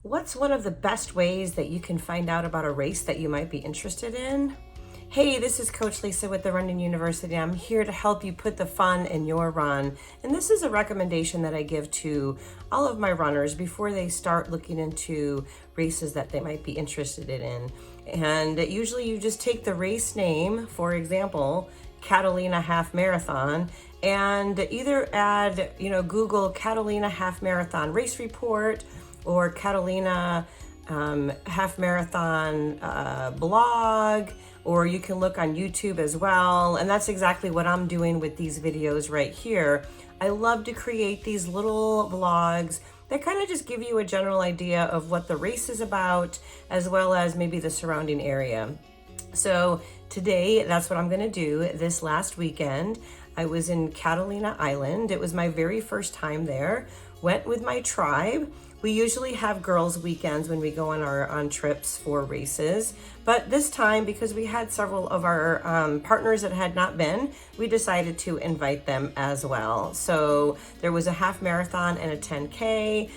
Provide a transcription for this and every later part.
What's one of the best ways that you can find out about a race that you might be interested in? Hey, this is Coach Lisa with the Running University. I'm here to help you put the fun in your run. And this is a recommendation that I give to all of my runners before they start looking into races that they might be interested in. And usually you just take the race name, for example, Catalina Half Marathon, and either add, Google Catalina Half Marathon race report or Catalina Half Marathon blog, or you can look on YouTube as well. And that's exactly what I'm doing with these videos right here. I love to create these little vlogs that kind of just give you a general idea of what the race is about, as well as maybe the surrounding area. So today, that's what I'm gonna do. This last weekend, I was in Catalina Island. It was my very first time there. Went with my tribe. We usually have girls' weekends when we go on trips for races, but this time, because we had several of our partners that had not been, we decided to invite them as well. So there was a half marathon and a 10K.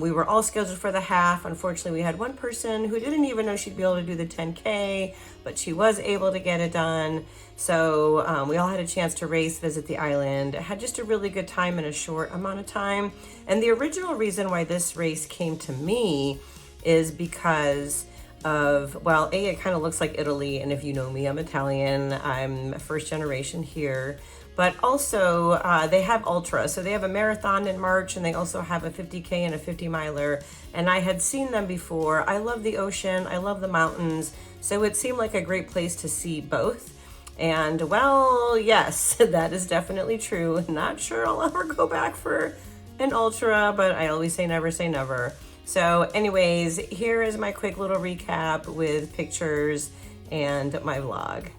We were all scheduled for the half. Unfortunately, we had one person who didn't even know she'd be able to do the 10K, but she was able to get it done. So we all had a chance to race, visit the island, had just a really good time in a short amount of time. And the original reason why this race came to me is because of, well, it kind of looks like Italy. And if you know me, I'm Italian. I'm first generation here. But also they have ultra. So they have a marathon in March, and they also have a 50K and a 50 miler. And I had seen them before. I love the ocean. I love the mountains. So it seemed like a great place to see both. And well, yes, that is definitely true. Not sure I'll ever go back for an ultra, but I always say never say never. So anyways, here is my quick little recap with pictures and my vlog.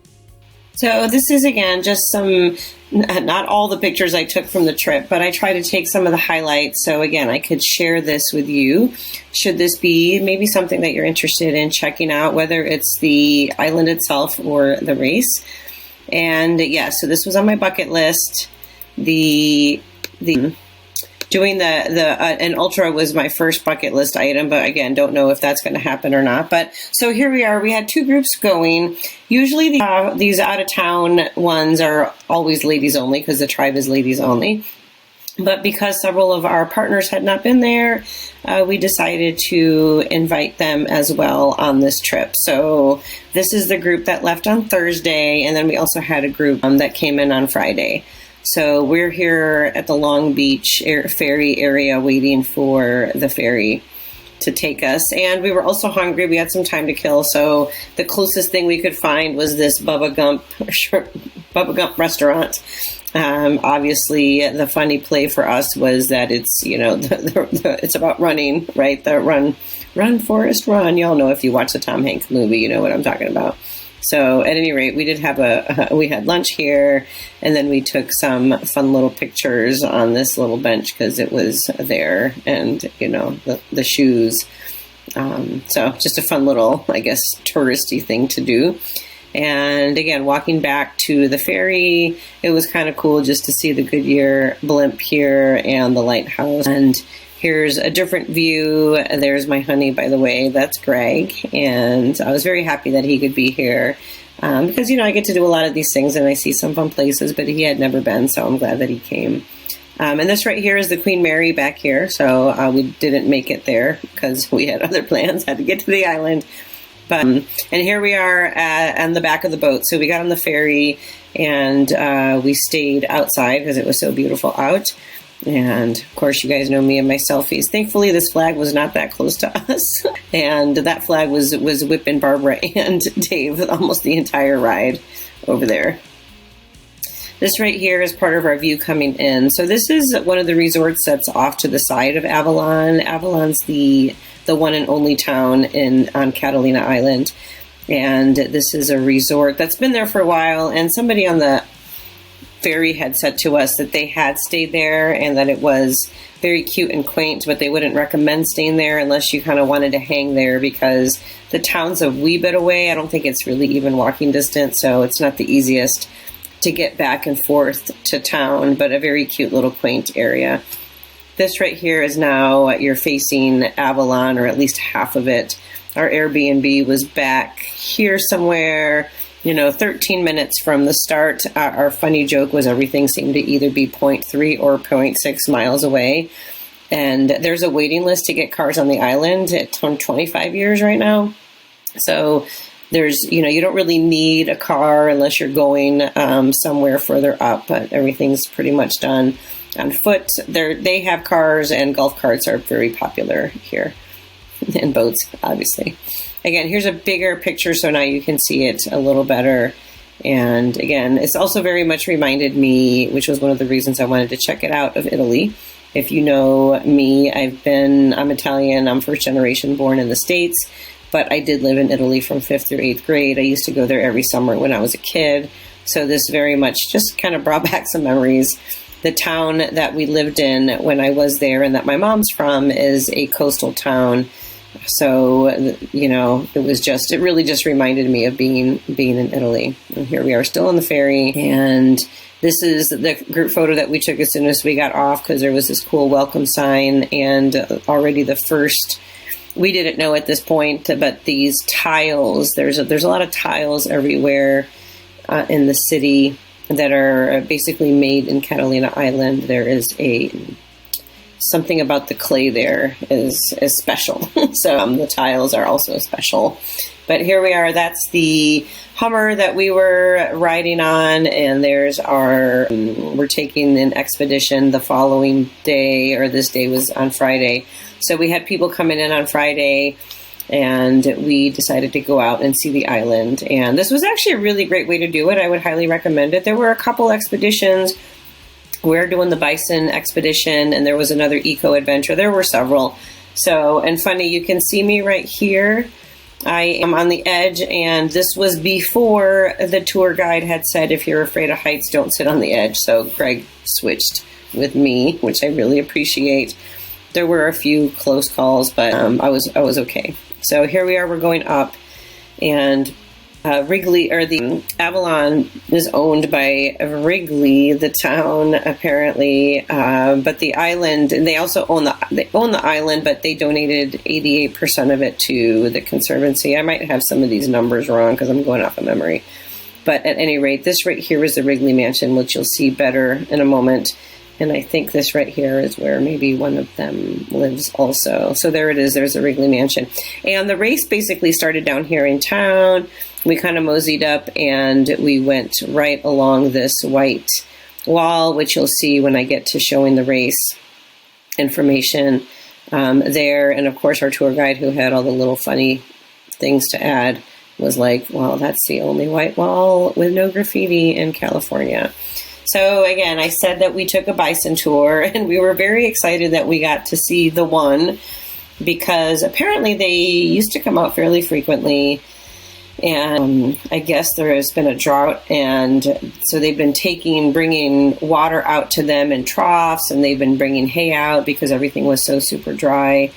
So this is, again, just some, not all the pictures I took from the trip, but I try to take some of the highlights. So again, I could share this with you. Should this be maybe something that you're interested in checking out, whether it's the island itself or the race. And yeah, so this was on my bucket list. Doing an ultra was my first bucket list item, but again, don't know if that's going to happen or not. But so here we are. We had two groups going. Usually these out of town ones are always ladies only, because the tribe is ladies only. But because several of our partners had not been there, we decided to invite them as well on this trip. So this is the group that left on Thursday, and then we also had a group that came in on Friday. So we're here at the Long Beach ferry area waiting for the ferry to take us. And we were also hungry. We had some time to kill. So the closest thing we could find was this Bubba Gump restaurant. Obviously, the funny play for us was that it's, it's about running, right? The run, Forrest, run. Y'all know, if you watch the Tom Hanks movie, you know what I'm talking about. So at any rate, we did have we had lunch here, and then we took some fun little pictures on this little bench because it was there, and, the shoes. So just a fun little, I guess, touristy thing to do. And again, walking back to the ferry, it was kind of cool just to see the Goodyear blimp here and the lighthouse. And here's a different view. There's my honey, by the way. That's Greg. And I was very happy that he could be here because, I get to do a lot of these things and I see some fun places, but he had never been, so I'm glad that he came. And this right here is the Queen Mary back here. So we didn't make it there because we had other plans, had to get to the island. But, and here we are on the back of the boat. So we got on the ferry and we stayed outside because it was so beautiful out. And of course, you guys know me and my selfies. Thankfully, this flag was not that close to us. And that flag was whipping Barbara and Dave almost the entire ride over there. This right here is part of our view coming in. So this is one of the resorts that's off to the side of Avalon. Avalon's the one and only town on Catalina Island. And this is a resort that's been there for a while. And somebody on the ferry had said to us that they had stayed there and that it was very cute and quaint, but they wouldn't recommend staying there unless you kind of wanted to hang there because the town's a wee bit away. I don't think it's really even walking distance, so it's not the easiest to get back and forth to town, but a very cute little quaint area. This right here is now you're facing Avalon, or at least half of it. Our Airbnb was back here somewhere, 13 minutes from the start. Our funny joke was everything seemed to either be 0.3 or 0.6 miles away. And there's a waiting list to get cars on the island at 25 years right now. So there's, you don't really need a car unless you're going somewhere further up, but everything's pretty much done on foot. They have cars, and golf carts are very popular here, and boats, obviously. Again, here's a bigger picture, so now you can see it a little better. And again, it's also very much reminded me, which was one of the reasons I wanted to check it out, of Italy. If you know me, I'm Italian, I'm first generation born in the States, but I did live in Italy from 5th through 8th grade. I used to go there every summer when I was a kid. So this very much just kind of brought back some memories. The town that we lived in when I was there, and that my mom's from, is a coastal town. So, it really just reminded me of being in Italy. And here we are still on the ferry, and this is the group photo that we took as soon as we got off, because there was this cool welcome sign, and already the first, we didn't know at this point, but these tiles, there's a lot of tiles everywhere in the city that are basically made in Catalina Island. There is something about the clay there is special. So the tiles are also special. But here we are. That's the Hummer that we were riding on, and we're taking an expedition the following day, or this day was on Friday. So we had people coming in on Friday, and we decided to go out and see the island. And this was actually a really great way to do it. I would highly recommend it. There were a couple expeditions. We're doing the bison expedition, and there was another eco adventure. There were several. So, and funny, you can see me right here. I am on the edge, and this was before the tour guide had said, if you're afraid of heights, don't sit on the edge. So Greg switched with me, which I really appreciate. There were a few close calls, but I was okay. So here we are, we're going up, and Wrigley, or the Avalon, is owned by Wrigley, the town, apparently, but the island, and they also own the island, but they donated 88% of it to the Conservancy. I might have some of these numbers wrong because I'm going off of memory, but at any rate, this right here is the Wrigley Mansion, which you'll see better in a moment. And I think this right here is where maybe one of them lives also. So there it is. There's the Wrigley Mansion. And the race basically started down here in town. We kind of moseyed up, and we went right along this white wall, which you'll see when I get to showing the race information there. And of course, our tour guide, who had all the little funny things to add, was like, well, that's the only white wall with no graffiti in California. So again, I said that we took a bison tour, and we were very excited that we got to see the one, because apparently they used to come out fairly frequently, and I guess there has been a drought, and so they've been bringing water out to them in troughs, and they've been bringing hay out because everything was so super dry.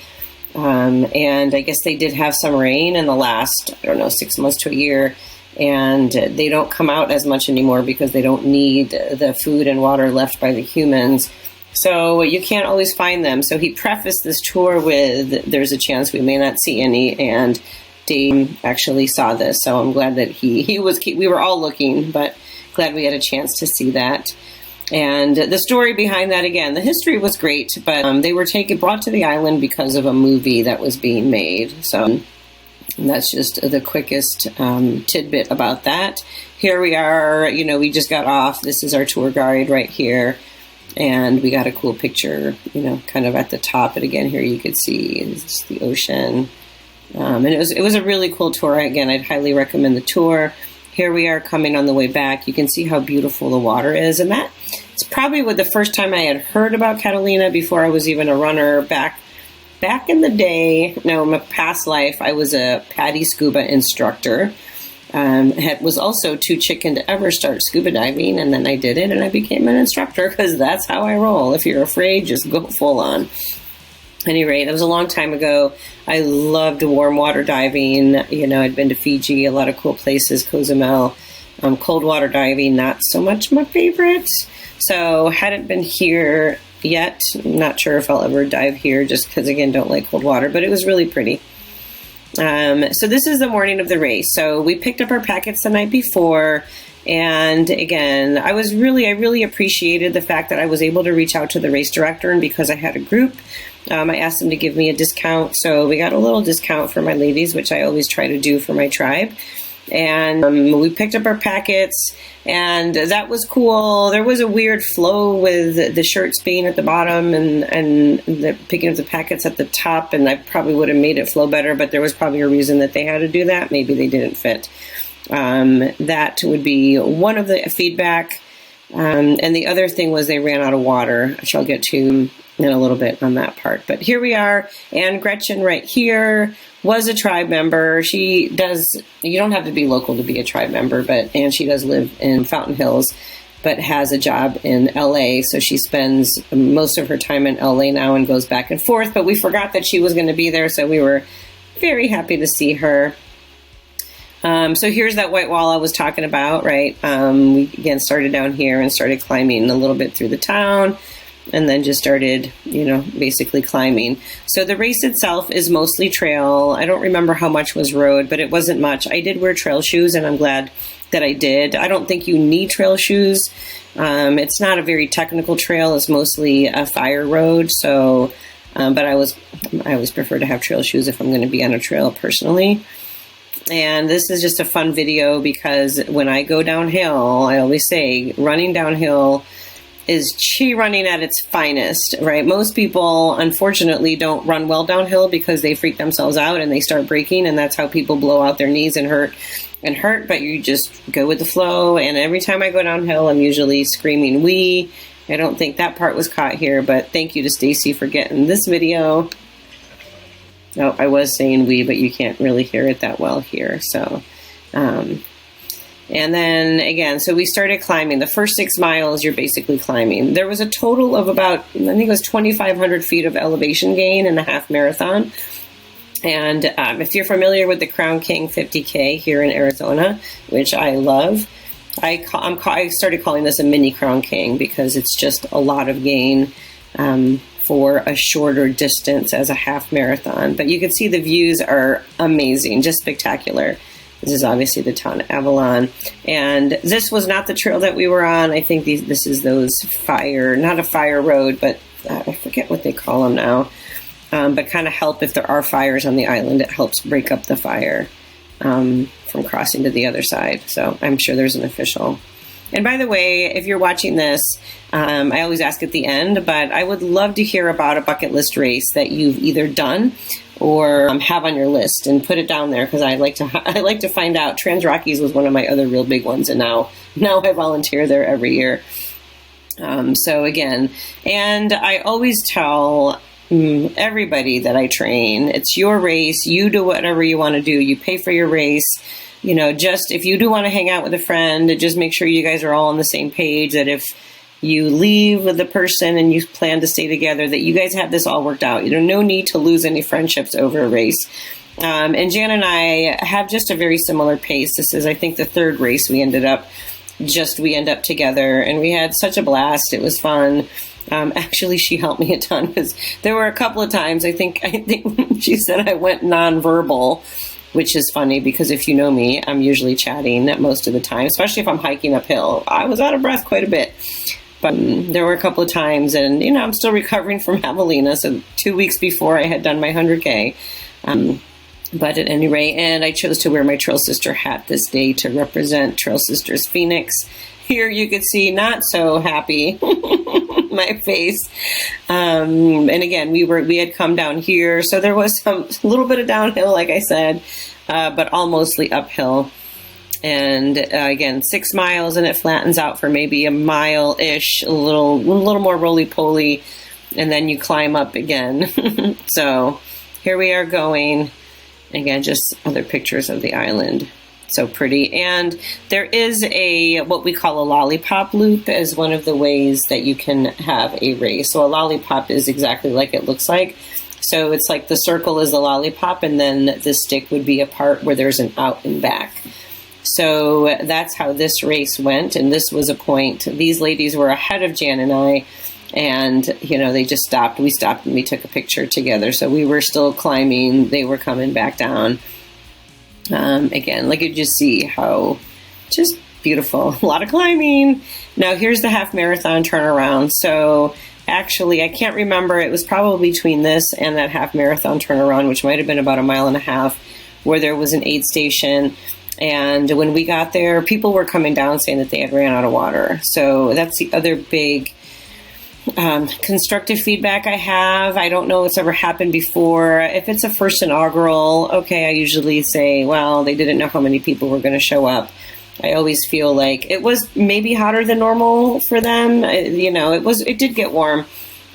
And I guess they did have some rain in the last, 6 months to a year. And they don't come out as much anymore because they don't need the food and water left by the humans. So you can't always find them. So he prefaced this tour with, there's a chance we may not see any. And Dave actually saw this. So I'm glad that we were all looking, but glad we had a chance to see that. And the story behind that, again, the history was great, but they were brought to the island because of a movie that was being made. So that's just the quickest tidbit about that. Here we are, we just got off. This is our tour guide right here. And we got a cool picture, kind of at the top. And again, here you could see it's the ocean. And it was a really cool tour. Again, I'd highly recommend the tour. Here we are coming on the way back. You can see how beautiful the water is. And it's probably the first time I had heard about Catalina before I was even a runner back in the day. In my past life, I was a PADI scuba instructor. Was also too chicken to ever start scuba diving, and then I did it, and I became an instructor because that's how I roll. If you're afraid, just go full on. At any rate, it was a long time ago. I loved warm water diving. I'd been to Fiji, a lot of cool places, Cozumel. Cold water diving, not so much my favorite. So hadn't been here yet. I'm not sure if I'll ever dive here just because, again, don't like cold water, but it was really pretty. So this is the morning of the race. So we picked up our packets the night before. And again, I really appreciated the fact that I was able to reach out to the race director, and because I had a group, I asked them to give me a discount. So we got a little discount for my ladies, which I always try to do for my tribe. And we picked up our packets, and that was cool. There was a weird flow with the shirts being at the bottom and the picking up the packets at the top, and I probably would have made it flow better, but there was probably a reason that they had to do that. Maybe they didn't fit. That would be one of the feedback. And the other thing was they ran out of water, which I'll get to in a little bit on that part. But here we are, and Gretchen right here was a tribe member. She does, you don't have to be local to be a tribe member, and she does live in Fountain Hills, but has a job in LA. So she spends most of her time in LA now and goes back and forth, but we forgot that she was going to be there. So we were very happy to see her. So here's that white wall I was talking about, right? We again started down here and started climbing a little bit through the town, and then just started, basically climbing. So the race itself is mostly trail. I don't remember how much was road, but it wasn't much. I did wear trail shoes, and I'm glad that I did. I don't think you need trail shoes. It's not a very technical trail. It's mostly a fire road. So, but I always prefer to have trail shoes if I'm going to be on a trail personally. And this is just a fun video because when I go downhill, I always say running downhill is chi running at its finest, right? Most people, unfortunately, don't run well downhill because they freak themselves out and they start breaking, and that's how people blow out their knees and hurt. But you just go with the flow, and every time I go downhill, I'm usually screaming wee. I don't think that part was caught here, but thank you to Stacy for getting this video. Oh, I was saying we, but you can't really hear it that well here. So, and then again, so we started climbing. The first 6 miles, you're basically climbing. There was a total of about, I think it was 2,500 feet of elevation gain in the half marathon. And if you're familiar with the Crown King 50K here in Arizona, which I love, I started calling this a mini Crown King because it's just a lot of gain. For a shorter distance as a half marathon. But you can see the views are amazing, just spectacular. This is obviously the town of Avalon. And this was not the trail that we were on. I think this is those not a fire road, but I forget what they call them now. But kind of help if there are fires on the island. It helps break up the fire from crossing to the other side. So I'm sure there's an official. And by the way, if you're watching this, I always ask at the end, but I would love to hear about a bucket list race that you've either done or have on your list, and put it down there because I like to find out. Trans Rockies was one of my other real big ones, and now I volunteer there every year. So again, and I always tell everybody that I train, it's your race. You do whatever you want to do. You pay for your race. Just if you do want to hang out with a friend, just make sure you guys are all on the same page, that if you leave with the person and you plan to stay together, that you guys have this all worked out. No need to lose any friendships over a race. And Jan and I have just a very similar pace. This is, I think, the third race we end up together, and we had such a blast. It was fun. Actually, she helped me a ton because there were a couple of times I think she said I went nonverbal, which is funny because if you know me, I'm usually chatting most of the time, especially if I'm hiking uphill. I was out of breath quite a bit. But there were a couple of times, and, I'm still recovering from Javelina, so 2 weeks before I had done my 100K. But at any rate, and I chose to wear my Trail Sister hat this day to represent Trail Sisters Phoenix. Here you could see not so happy my face. And again, we had come down here, so there was a little bit of downhill, like I said, but all mostly uphill. And again, 6 miles, and it flattens out for maybe a mile-ish, a little more roly-poly, and then you climb up again. So here we are going. Again, just other pictures of the island. So pretty. And there is what we call a lollipop loop as one of the ways that you can have a race. So a lollipop is exactly like it looks like. So it's like the circle is the lollipop, and then the stick would be a part where there's an out and back. So that's how this race went, and this was a point. These ladies were ahead of Jan and I, And, you know, they just stopped. We stopped and we took a picture together. So we were still climbing. They were coming back down. Again, like you just see how just beautiful. A lot of climbing. Now here's the half marathon turnaround. So actually, I can't remember. It was probably between this and that half marathon turnaround, which might have been about 1.5 miles, where there was an aid station. And when we got there, people were coming down saying that they had ran out of water. So that's the other big constructive feedback I have. I don't know if it's ever happened before. If it's a first inaugural, okay, I usually say, well, they didn't know how many people were going to show up. I always feel like it was maybe hotter than normal for them. You know, it did get warm,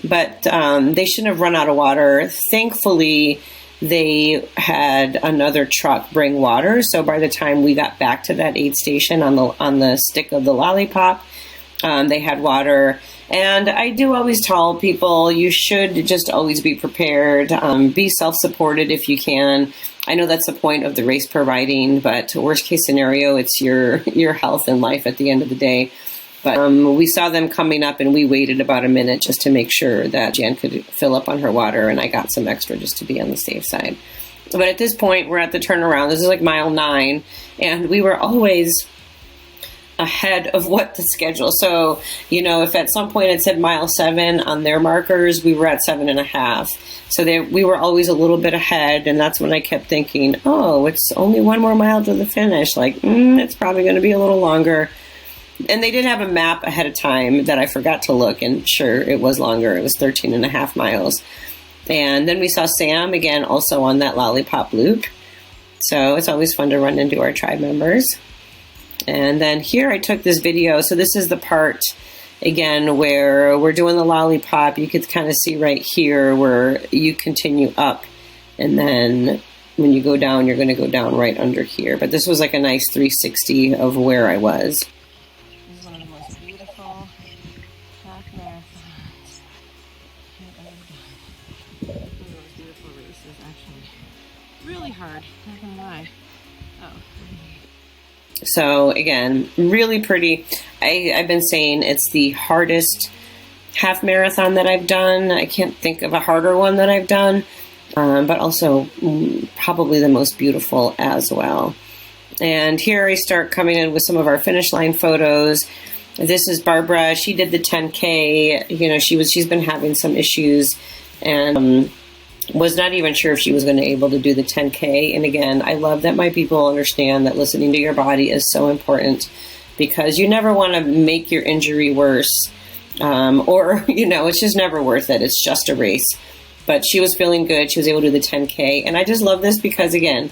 but they shouldn't have run out of water. Thankfully, they had another truck bring water. So by the time we got back to that aid station on the stick of the lollipop, they had water. And I do always tell people you should just always be prepared, be self-supported if you can. I know that's the point of the race providing, but worst case scenario, it's your health and life at the end of the day. But we saw them coming up and we waited about a minute just to make sure that Jan could fill up on her water, and I got some extra just to be on the safe side. But at this point, we're at the turnaround. This is like mile 9, and we were always ahead of what the schedule. So, you know, if at some point it said mile 7 on their markers, we were at 7.5. So we were always a little bit ahead. And that's when I kept thinking, oh, it's only 1 more mile to the finish. Like, it's probably going to be a little longer. And they did have a map ahead of time that I forgot to look. And sure, it was longer. It was 13.5 miles. And then we saw Sam again, also on that lollipop loop. So it's always fun to run into our tribe members. And then here I took this video. So this is the part, again, where we're doing the lollipop. You could kind of see right here where you continue up. And then when you go down, you're going to go down right under here. But this was like a nice 360 of where I was. This is one of the most beautiful half marathons I've ever done. One of those beautiful races, actually. Really hard, not going to lie. Oh. So again, really pretty. I've been saying it's the hardest half marathon that I've done. I can't think of a harder one that I've done, but also probably the most beautiful as well. And here I start coming in with some of our finish line photos. This is Barbara. She did the 10K. You know, she's been having some issues and was not even sure if she was going to be able to do the 10K. And again, I love that my people understand that listening to your body is so important, because you never want to make your injury worse, or, you know, it's just never worth it. It's just a race. But she was feeling good. She was able to do the 10K. And I just love this because, again,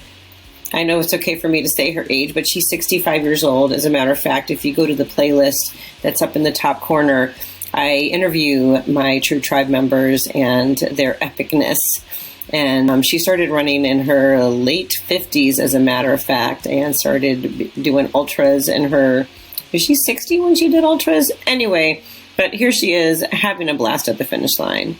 I know it's okay for me to say her age, but she's 65 years old. As a matter of fact, if you go to the playlist that's up in the top corner, I interview my TRU Tribe members and their epicness. And she started running in her late 50s, as a matter of fact, and started doing ultras in her, is she 60 when she did ultras? Anyway, but here she is having a blast at the finish line.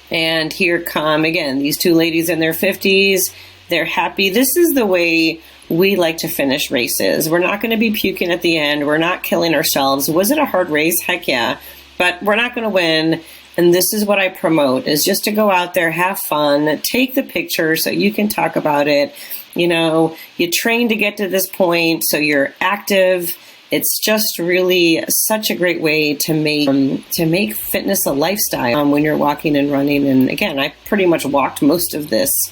And here come, again, these two ladies in their 50s. They're happy. This is the way we like to finish races. We're not going to be puking at the end. We're not killing ourselves. Was it a hard race? Heck yeah. But we're not going to win. And this is what I promote, is just to go out there, have fun, take the picture so you can talk about it. You know, you train to get to this point, so you're active. It's just really such a great way to make fitness a lifestyle when you're walking and running. And again, I pretty much walked most of this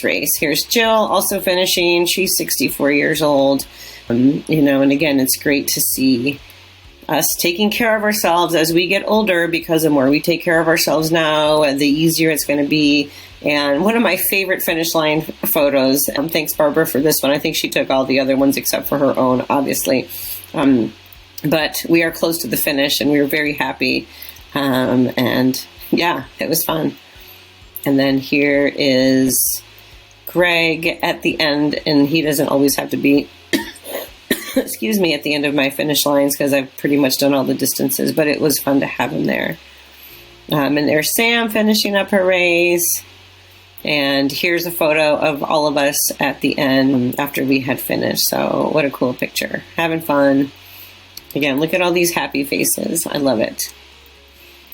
race. Here's Jill also finishing. She's 64 years old. You know, and again, it's great to see us taking care of ourselves as we get older, because the more we take care of ourselves now, the easier it's going to be. And one of my favorite finish line photos, thanks Barbara for this one. I think she took all the other ones except for her own, obviously. But we are close to the finish and we were very happy. And yeah, it was fun. And then here is Greg at the end, and he doesn't always have to be excuse me, at the end of my finish lines, because I've pretty much done all the distances, but it was fun to have him there. And there's Sam finishing up her race. And here's a photo of all of us at the end after we had finished. So what a cool picture. Having fun. Again, look at all these happy faces. I love it.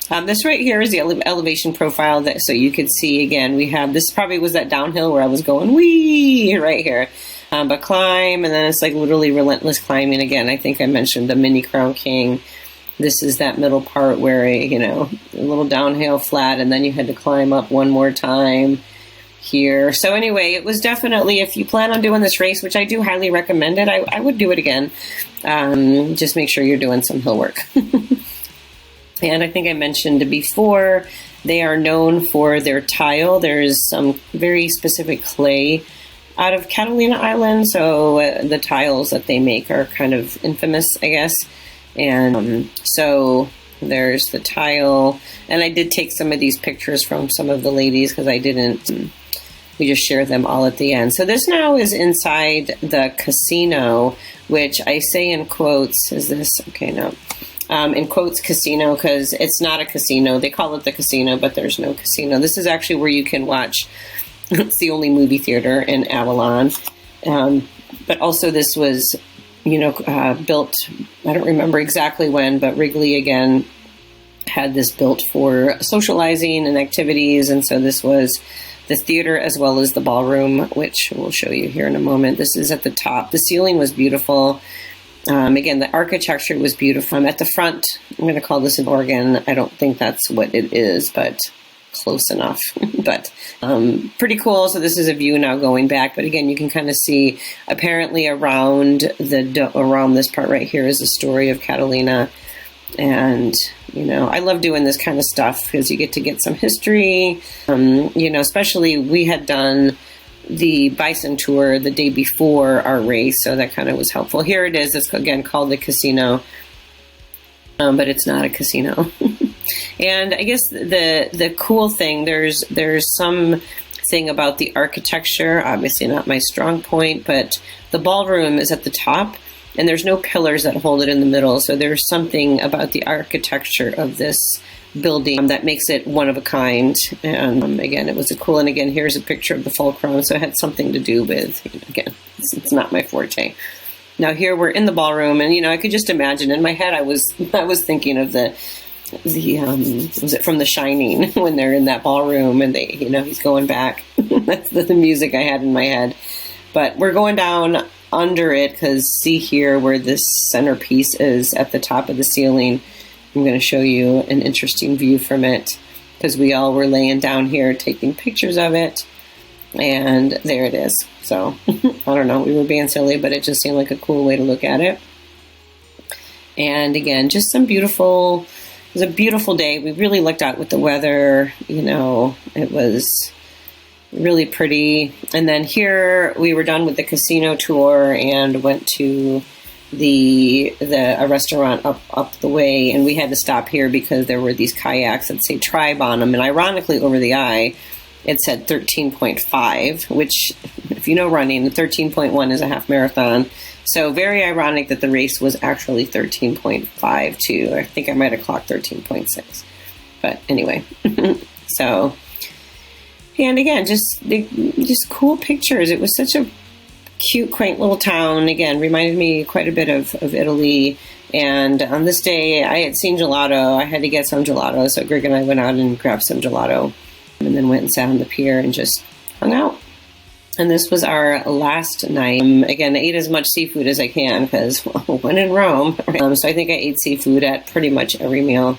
This right here is the elevation profile, that so you could see again. We have this probably was that downhill where I was going wee right here, but climb, and then it's like literally relentless climbing again. I think I mentioned the mini Crown King. This is that middle part where a little downhill flat, and then you had to climb up one more time here. So anyway, it was definitely, if you plan on doing this race, which I do highly recommend it, I would do it again. Just make sure you're doing some hill work. And I think I mentioned before, they are known for their tile. There's some very specific clay out of Catalina Island, so the tiles that they make are kind of infamous, I guess. And so there's the tile, and I did take some of these pictures from some of the ladies because I didn't, we just shared them all at the end. So this now is inside the casino, which I say in quotes, is this, okay, no. In quotes, casino, because it's not a casino. They call it the casino, but there's no casino. This is actually where you can watch. It's the only movie theater in Avalon. But also this was, built, I don't remember exactly when, but Wrigley, again, had this built for socializing and activities. And so this was the theater as well as the ballroom, which we'll show you here in a moment. This is at the top. The ceiling was beautiful. Again, the architecture was beautiful. At the front, I'm going to call this an organ. I don't think that's what it is, but close enough. But pretty cool. So this is a view now going back. But again, you can kind of see apparently around this part right here is the story of Catalina. And, I love doing this kind of stuff because you get some history. Especially we had done the bison tour the day before our race, so that kind of was helpful. Here it is. It's again called the casino, but it's not a casino. And I guess the cool thing, there's some thing about the architecture, obviously not my strong point, but the ballroom is at the top and there's no pillars that hold it in the middle. So there's something about the architecture of this building that makes it one of a kind. And again, it was cool. And again, here's a picture of the fulcrum. So it had something to do with, again, it's not my forte. Now here we're in the ballroom, and I could just imagine in my head I was thinking of the was it from The Shining when they're in that ballroom and they he's going back. That's the music I had in my head. But we're going down under it because see here where this centerpiece is at the top of the ceiling. I'm going to show you an interesting view from it because we all were laying down here taking pictures of it. And there it is. So, I don't know, we were being silly, but it just seemed like a cool way to look at it. And again, just it was a beautiful day. We really lucked out with the weather. It was really pretty. And then here we were done with the casino tour and went to a restaurant up the way, and we had to stop here because there were these kayaks that say Tribe on them, and ironically over the eye it said 13.5, which if you know running, the 13.1 is a half marathon, so very ironic that the race was actually 13.5 too. I think I might have clocked 13.6, but anyway. So, and again, just cool pictures. It was such a cute, quaint little town. Again, reminded me quite a bit of Italy. And on this day, I had seen gelato. I had to get some gelato, so Greg and I went out and grabbed some gelato, and then went and sat on the pier and just hung out. And this was our last night. Again, I ate as much seafood as I can because when in Rome. So I think I ate seafood at pretty much every meal.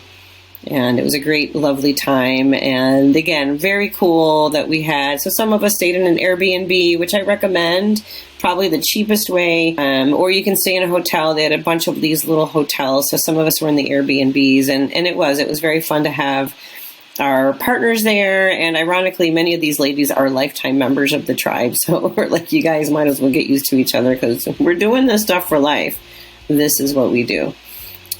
And it was a great, lovely time. And again, very cool that we had. So some of us stayed in an Airbnb, which I recommend, probably the cheapest way. Or you can stay in a hotel. They had a bunch of these little hotels. So some of us were in the Airbnbs. And it was very fun to have our partners there. And ironically, many of these ladies are lifetime members of the tribe. So we're like, you guys might as well get used to each other because we're doing this stuff for life. This is what we do.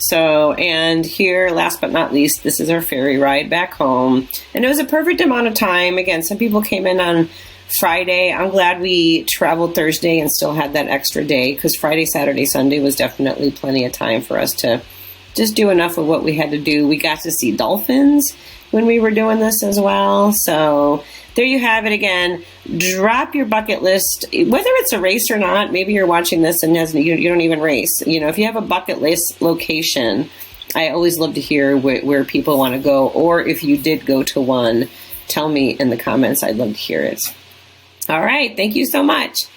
So, and here, last but not least, this is our ferry ride back home. And it was a perfect amount of time. Again, some people came in on Friday. I'm glad we traveled Thursday and still had that extra day because Friday, Saturday, Sunday was definitely plenty of time for us to just do enough of what we had to do. We got to see dolphins when we were doing this as well. So there you have it again. Drop your bucket list, whether it's a race or not. Maybe you're watching this and you don't even race. If you have a bucket list location I always love to hear where people want to go, or if you did go to one, tell me in the comments. I'd love to hear it. All right. Thank you so much.